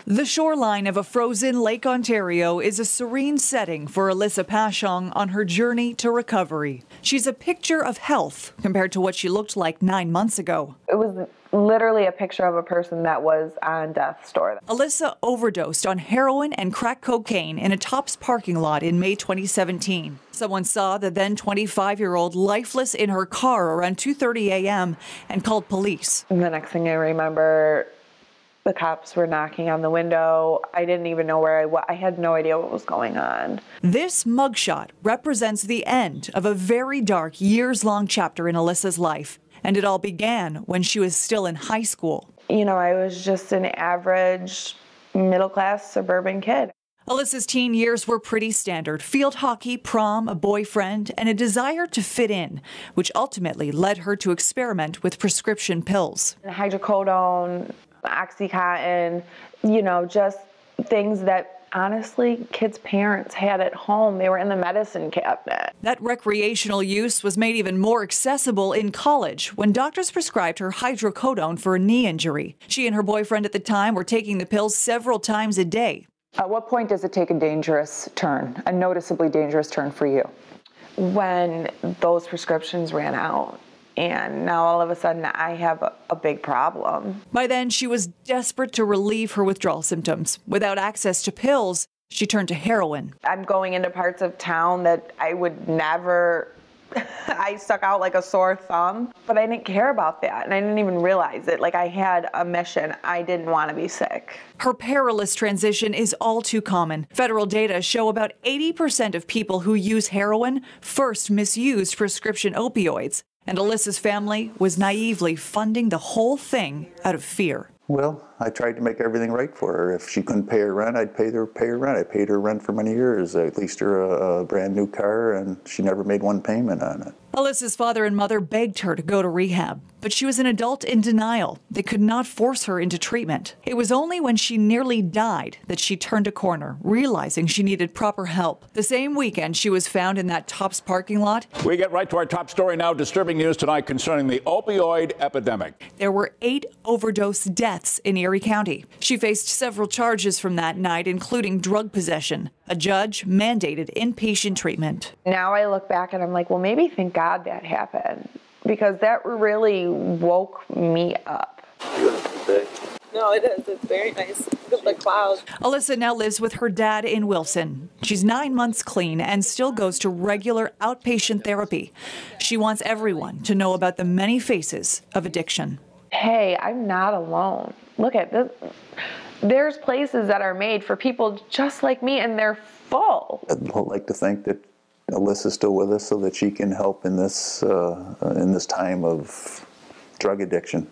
The shoreline of a frozen Lake Ontario is a serene setting for Alyssa Pashong on her journey to recovery. She's a picture of health compared to what she looked like 9 months ago. It was literally a picture of a person that was on death's door. Alyssa overdosed on heroin and crack cocaine in a Tops parking lot in May 2017. Someone saw the then 25-year-old lifeless in her car around 2:30 a.m. and called police. And the next thing I remember, the cops were knocking on the window. I didn't even know where I was. I had no idea what was going on. This mugshot represents the end of a very dark, years-long chapter in Alyssa's life. And it all began when she was still in high school. You know, I was just an average middle-class suburban kid. Alyssa's teen years were pretty standard. Field hockey, prom, a boyfriend, and a desire to fit in, which ultimately led her to experiment with prescription pills. Hydrocodone, Oxycontin, you know, just things that honestly kids' parents had at home. They were in the medicine cabinet. That recreational use was made even more accessible in college when doctors prescribed her hydrocodone for a knee injury. She and her boyfriend at the time were taking the pills several times a day. At what point does it take a dangerous turn, a noticeably dangerous turn for you? When those prescriptions ran out. And now all of a sudden I have a big problem. By then, she was desperate to relieve her withdrawal symptoms. Without access to pills, she turned to heroin. I'm going into parts of town that I would never, I stuck out like a sore thumb, but I didn't care about that. And I didn't even realize it. Like I had a mission. I didn't want to be sick. Her perilous transition is all too common. Federal data show about 80% of people who use heroin first misused prescription opioids. And Alyssa's family was naively funding the whole thing out of fear. Well, I tried to make everything right for her. If she couldn't pay her rent, I'd pay her rent. I paid her rent for many years. I leased her a brand new car, and she never made one payment on it. Alyssa's father and mother begged her to go to rehab, but she was an adult in denial. They could not force her into treatment. It was only when she nearly died that she turned a corner, realizing she needed proper help. The same weekend she was found in that Tops parking lot. We get right to our top story now. Disturbing news tonight concerning the opioid epidemic. There were 8 overdose deaths in Erie County. She faced several charges from that night, including drug possession. A judge mandated inpatient treatment. Now I look back and I'm like, well, maybe thank God that happened, because that really woke me up. No, it is. It's very nice. Look at the clouds. Alyssa now lives with her dad in Wilson. She's 9 months clean and still goes to regular outpatient therapy. She wants everyone to know about the many faces of addiction. Hey, I'm not alone. Look at this. There's places that are made for people just like me, and they're full. I'd like to think that Alyssa's still with us so that she can help in this time of drug addiction.